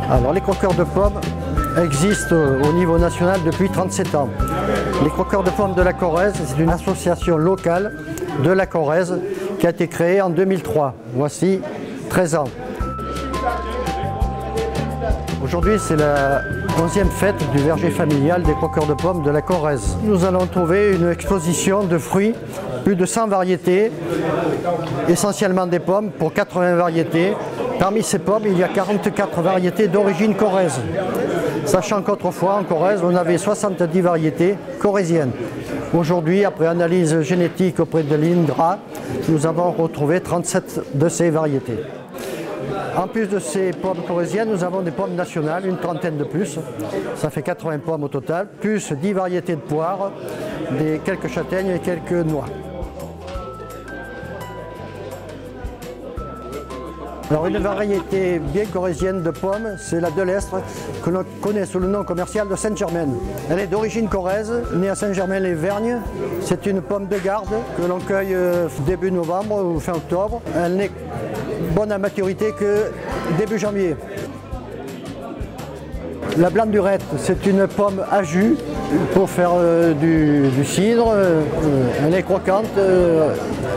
Alors les croqueurs de pommes existent au niveau national depuis 37 ans. Les croqueurs de pommes de la Corrèze, c'est une association locale de la Corrèze qui a été créée en 2003. Voici 13 ans. Aujourd'hui, c'est la 11e fête du verger familial des croqueurs de pommes de la Corrèze. Nous allons trouver une exposition de fruits, plus de 100 variétés, essentiellement des pommes pour 80 variétés. Parmi ces pommes, il y a 44 variétés d'origine corrèze. Sachant qu'autrefois, en Corrèze, on avait 70 variétés corréziennes. Aujourd'hui, après analyse génétique auprès de l'INDRA, nous avons retrouvé 37 de ces variétés. En plus de ces pommes corréziennes, nous avons des pommes nationales, une trentaine de plus. Ça fait 80 pommes au total, plus 10 variétés de poires, quelques châtaignes et quelques noix. Alors une variété bien corrézienne de pommes, c'est la Delestre, que l'on connaît sous le nom commercial de Sainte-Germaine. Elle est d'origine corrèze, née à Saint-Germain-les-Vergnes. C'est une pomme de garde que l'on cueille début novembre ou fin octobre. Elle n'est bonne à maturité que début janvier. La Blanc-Durette, c'est une pomme à jus pour faire du cidre. Elle est croquante,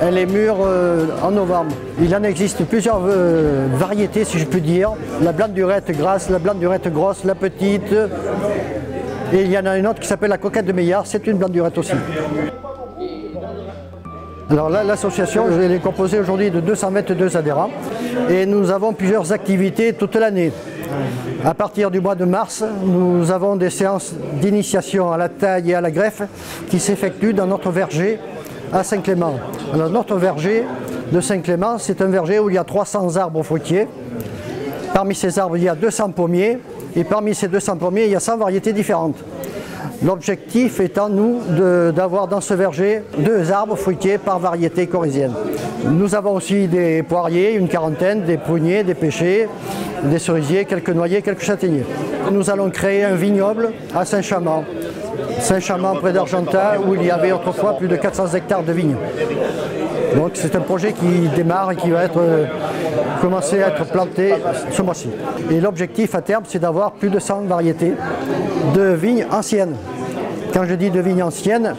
elle est mûre en novembre. Il en existe plusieurs variétés, si je puis dire. La Blanc-Durette grasse, la Blanc-Durette grosse, la petite. Et il y en a une autre qui s'appelle la Coquette de Meillard, c'est une Blanc-Durette aussi. Alors là, l'association, elle est composée aujourd'hui de 222 adhérents et nous avons plusieurs activités toute l'année. À partir du mois de mars, nous avons des séances d'initiation à la taille et à la greffe qui s'effectuent dans notre verger à Saint-Clément. Alors notre verger de Saint-Clément, c'est un verger où il y a 300 arbres fruitiers. Parmi ces arbres, il y a 200 pommiers et parmi ces 200 pommiers, il y a 100 variétés différentes. L'objectif étant, nous, d'avoir dans ce verger 2 arbres fruitiers par variété corrézienne. Nous avons aussi des poiriers, une quarantaine, des pruniers, des pêchers, des cerisiers, quelques noyers, quelques châtaigniers. Nous allons créer un vignoble à Saint-Chamand. Saint-Chamand près d'Argentat, où il y avait autrefois plus de 400 hectares de vignes. Donc c'est un projet qui démarre et qui va commencer à être planté ce mois-ci. Et l'objectif à terme, c'est d'avoir plus de 100 variétés de vignes anciennes. Quand je dis de vignes anciennes,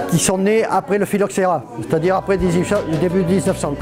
qui sont nées après le phylloxéra, c'est-à-dire après début 1900.